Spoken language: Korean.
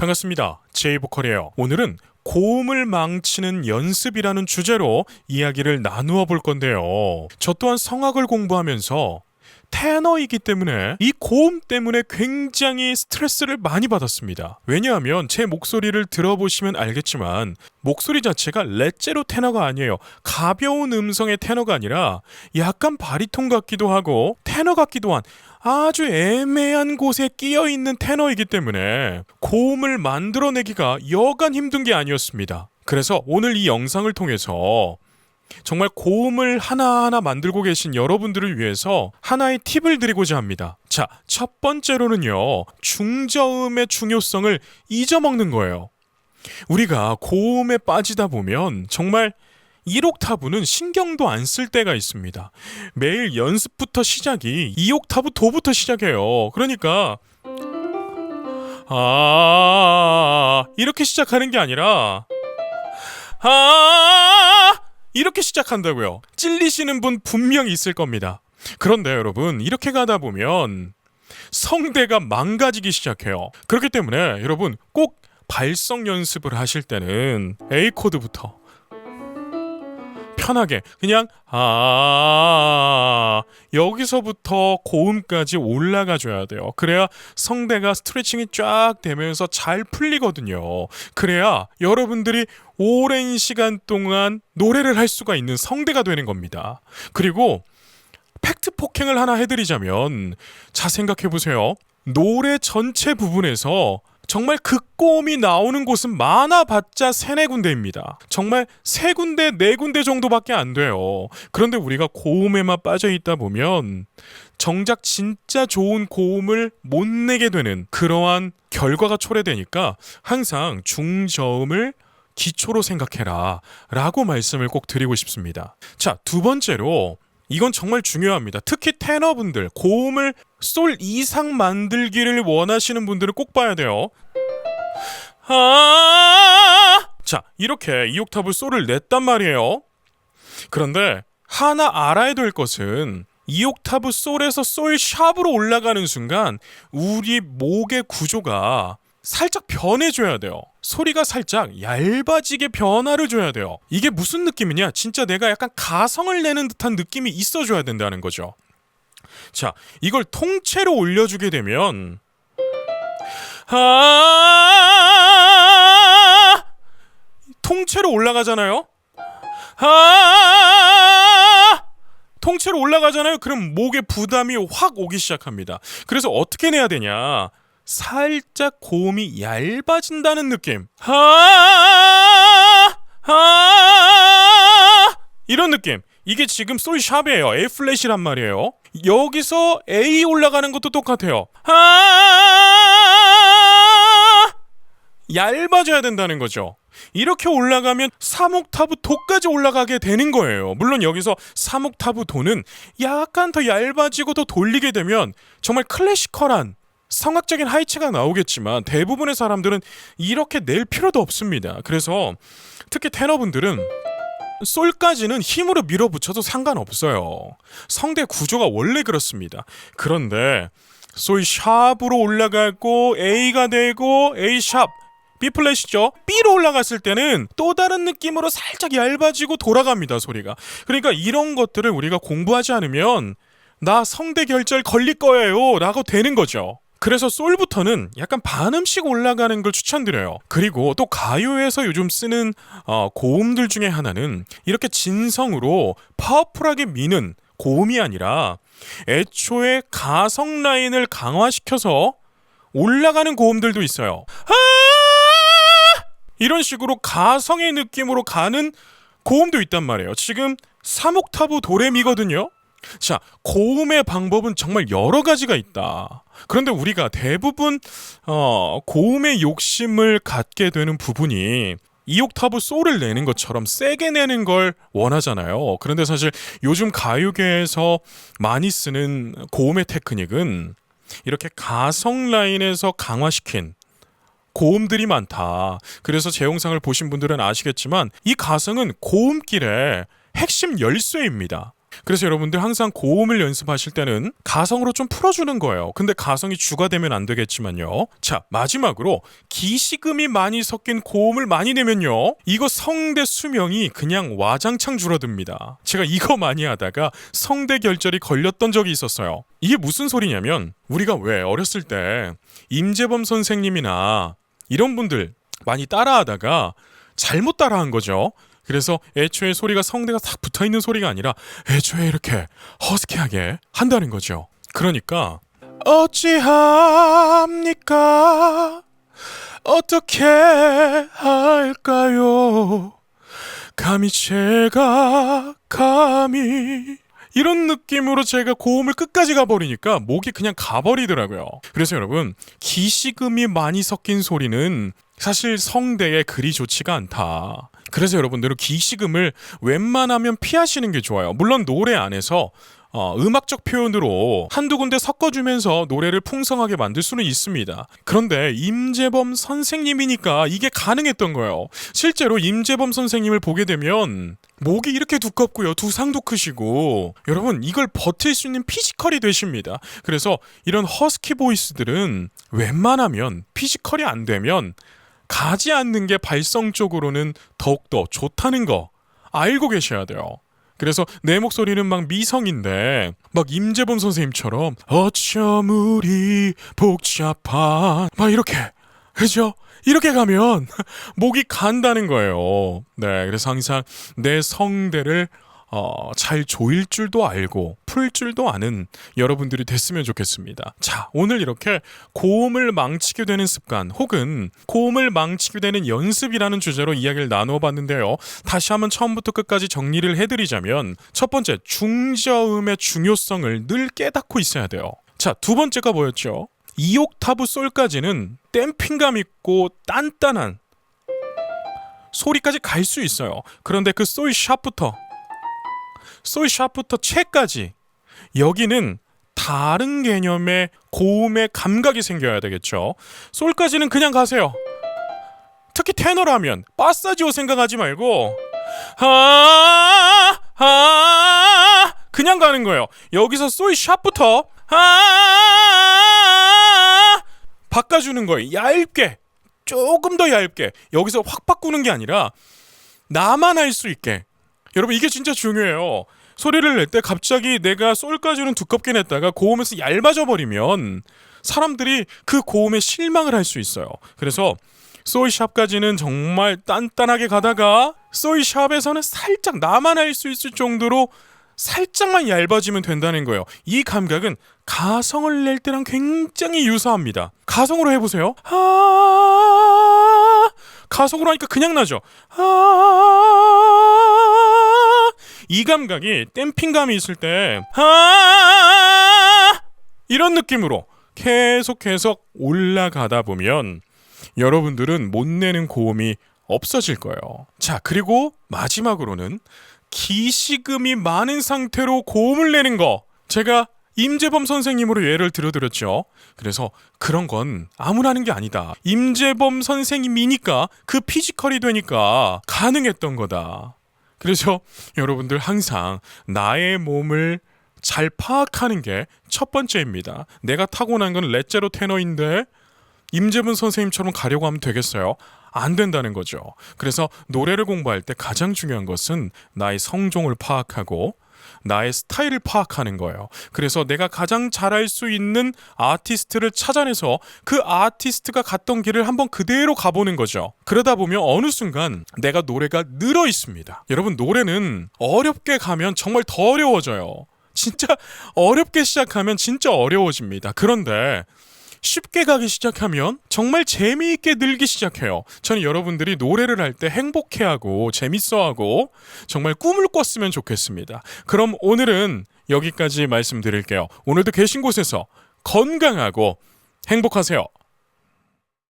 반갑습니다. 제이보컬이에요. 오늘은 고음을 망치는 연습이라는 주제로 이야기를 나누어 볼 건데요. 저 또한 성악을 공부하면서 테너이기 때문에 이 고음 때문에 굉장히 스트레스를 많이 받았습니다. 왜냐하면 제 목소리를 들어보시면 알겠지만 목소리 자체가 렛제로 테너가 아니에요. 가벼운 음성의 테너가 아니라 약간 바리톤 같기도 하고 테너 같기도 한 아주 애매한 곳에 끼어있는 테너이기 때문에 고음을 만들어내기가 여간 힘든 게 아니었습니다. 그래서 오늘 이 영상을 통해서 정말 고음을 하나하나 만들고 계신 여러분들을 위해서 하나의 팁을 드리고자 합니다. 자, 첫 번째로는요, 중저음의 중요성을 잊어먹는 거예요. 우리가 고음에 빠지다 보면 정말 1옥타브는 신경도 안 쓸 때가 있습니다. 매일 연습부터 시작이 2옥타브 도부터 시작해요. 그러니까 이렇게 시작하는 게 아니라 이렇게 시작한다고요. 찔리시는 분 분명히 있을 겁니다. 그런데 여러분, 이렇게 가다 보면 성대가 망가지기 시작해요. 그렇기 때문에 여러분 꼭 발성 연습을 하실 때는 A 코드부터 편하게 그냥 여기서부터 고음까지 올라가 줘야 돼요. 그래야 성대가 스트레칭이 쫙 되면서 잘 풀리거든요. 그래야 여러분들이 오랜 시간 동안 노래를 할 수가 있는 성대가 되는 겁니다. 그리고 팩트 폭행을 하나 해드리자면, 자, 생각해보세요. 노래 전체 부분에서 정말 극고음이 나오는 곳은 많아봤자 3-4군데입니다. 정말 3군데, 4군데 정도밖에 안 돼요. 그런데 우리가 고음에만 빠져있다 보면 정작 진짜 좋은 고음을 못 내게 되는 그러한 결과가 초래되니까 항상 중저음을 기초로 생각해라 라고 말씀을 꼭 드리고 싶습니다. 자, 두 번째로, 이건 정말 중요합니다. 특히 테너분들, 고음을 솔 이상 만들기를 원하시는 분들은 꼭 봐야 돼요. 자, 이렇게 2옥타브 솔을 냈단 말이에요. 그런데 하나 알아야 될 것은 2옥타브 솔에서 솔 샵으로 올라가는 순간 우리 목의 구조가 살짝 변해줘야 돼요. 소리가 살짝 얇아지게 변화를 줘야 돼요. 이게 무슨 느낌이냐? 진짜 내가 약간 가성을 내는 듯한 느낌이 있어줘야 된다는 거죠. 자, 이걸 통째로 올려주게 되면 통째로 올라가잖아요? 통째로 올라가잖아요? 그럼 목에 부담이 확 오기 시작합니다. 그래서 어떻게 내야 되냐? 살짝 고음이 얇아진다는 느낌. 이런 느낌. 이게 지금 솔 샵이에요. A 플랫이란 말이에요. 여기서 A 올라가는 것도 똑같아요. 얇아져야 된다는 거죠. 이렇게 올라가면 3옥타브 도까지 올라가게 되는 거예요. 물론 여기서 3옥타브 도는 약간 더 얇아지고 더 돌리게 되면 정말 클래시컬한 성악적인 하이츠가 나오겠지만 대부분의 사람들은 이렇게 낼 필요도 없습니다. 그래서 특히 테너분들은 솔까지는 힘으로 밀어붙여도 상관없어요. 성대 구조가 원래 그렇습니다. 그런데 솔 샵으로 올라가고 A가 되고 A 샵 B 플랫이죠. B로 올라갔을 때는 또 다른 느낌으로 살짝 얇아지고 돌아갑니다, 소리가. 그러니까 이런 것들을 우리가 공부하지 않으면 나 성대 결절 걸릴 거예요 라고 되는 거죠. 그래서 솔부터는 약간 반음씩 올라가는 걸 추천드려요. 그리고 또 가요에서 요즘 쓰는 고음들 중에 하나는 이렇게 진성으로 파워풀하게 미는 고음이 아니라 애초에 가성 라인을 강화시켜서 올라가는 고음들도 있어요. 이런 식으로 가성의 느낌으로 가는 고음도 있단 말이에요. 지금 3옥타브 도레미거든요. 자, 고음의 방법은 정말 여러 가지가 있다. 그런데 우리가 대부분 고음의 욕심을 갖게 되는 부분이 2옥타브 솔을 내는 것처럼 세게 내는 걸 원하잖아요. 그런데 사실 요즘 가요계에서 많이 쓰는 고음의 테크닉은 이렇게 가성 라인에서 강화시킨 고음들이 많다. 그래서 제 영상을 보신 분들은 아시겠지만 이 가성은 고음길의 핵심 열쇠입니다. 그래서 여러분들 항상 고음을 연습하실 때는 가성으로 좀 풀어주는 거예요. 근데 가성이 주가 되면 안 되겠지만요. 자, 마지막으로 기시금이 많이 섞인 고음을 많이 내면요, 이거 성대 수명이 그냥 와장창 줄어듭니다. 제가 이거 많이 하다가 성대 결절이 걸렸던 적이 있었어요. 이게 무슨 소리냐면, 우리가 왜 어렸을 때 임재범 선생님이나 이런 분들 많이 따라하다가 잘못 따라한 거죠. 그래서 애초에 소리가 성대가 딱 붙어있는 소리가 아니라 애초에 이렇게 허스키하게 한다는 거죠. 그러니까 어찌합니까? 어떻게 할까요? 감히 이런 느낌으로 제가 고음을 끝까지 가버리니까 목이 그냥 가버리더라고요. 그래서 여러분, 기시금이 많이 섞인 소리는 사실 성대에 그리 좋지가 않다. 그래서 여러분들은 기시금을 웬만하면 피하시는 게 좋아요. 물론 노래 안에서 음악적 표현으로 한두 군데 섞어주면서 노래를 풍성하게 만들 수는 있습니다. 그런데 임재범 선생님이니까 이게 가능했던 거예요. 실제로 임재범 선생님을 보게 되면 목이 이렇게 두껍고요, 두상도 크시고, 여러분 이걸 버틸 수 있는 피지컬이 되십니다. 그래서 이런 허스키 보이스들은 웬만하면 피지컬이 안 되면 가지 않는 게 발성적으로는 더욱더 좋다는 거 알고 계셔야 돼요. 그래서 내 목소리는 막 미성인데 막 임재범 선생님처럼 어쩜 우리 복잡한 막 이렇게, 그죠? 이렇게 가면 목이 간다는 거예요. 네, 그래서 항상 내 성대를 잘 조일 줄도 알고 풀 줄도 아는 여러분들이 됐으면 좋겠습니다. 자, 오늘 이렇게 고음을 망치게 되는 습관 혹은 고음을 망치게 되는 연습이라는 주제로 이야기를 나누어 봤는데요. 다시 한번 처음부터 끝까지 정리를 해드리자면, 첫 번째, 중저음의 중요성을 늘 깨닫고 있어야 돼요. 자, 두 번째가 뭐였죠? 2옥타브 솔까지는 댐핑감 있고 단단한 소리까지 갈 수 있어요. 그런데 그 솔 샵부터 채까지, 여기는 다른 개념의 고음의 감각이 생겨야 되겠죠. 솔까지는 그냥 가세요. 특히 테너라면 파사지오 생각하지 말고 그냥 가는 거예요. 여기서 솔 샵부터 바꿔주는 거예요. 얇게, 조금 더 얇게. 여기서 확 바꾸는 게 아니라 나만 할 수 있게. 여러분 이게 진짜 중요해요. 소리를 낼 때 갑자기 내가 솔까지는 두껍게 냈다가 고음에서 얇아져 버리면 사람들이 그 고음에 실망을 할 수 있어요. 그래서 솔샵까지는 정말 단단하게 가다가 솔샵에서는 살짝 나만 할 수 있을 정도로 살짝만 얇아지면 된다는 거예요. 이 감각은 가성을 낼 때랑 굉장히 유사합니다. 가성으로 해보세요. 가성으로 하니까 그냥 나죠. 이 감각이 댐핑감이 있을 때 이런 느낌으로 계속 올라가다 보면 여러분들은 못 내는 고음이 없어질 거예요. 자, 그리고 마지막으로는 기시금이 많은 상태로 고음을 내는 거, 제가 임재범 선생님으로 예를 들어드렸죠. 그래서 그런 건 아무나 하는 게 아니다. 임재범 선생님이니까 그 피지컬이 되니까 가능했던 거다. 그래서 여러분들 항상 나의 몸을 잘 파악하는 게 첫 번째입니다. 내가 타고난 건 렛제로 테너인데 임재범 선생님처럼 가려고 하면 되겠어요? 안 된다는 거죠. 그래서 노래를 공부할 때 가장 중요한 것은 나의 성종을 파악하고 나의 스타일을 파악하는 거예요. 그래서 내가 가장 잘할 수 있는 아티스트를 찾아내서 그 아티스트가 갔던 길을 한번 그대로 가보는 거죠. 그러다 보면 어느 순간 내가 노래가 늘어 있습니다. 여러분, 노래는 어렵게 가면 정말 더 어려워져요. 진짜 어렵게 시작하면 진짜 어려워집니다. 그런데 쉽게 가기 시작하면 정말 재미있게 늘기 시작해요. 저는 여러분들이 노래를 할 때 행복해하고 재밌어하고 정말 꿈을 꿨으면 좋겠습니다. 그럼 오늘은 여기까지 말씀드릴게요. 오늘도 계신 곳에서 건강하고 행복하세요.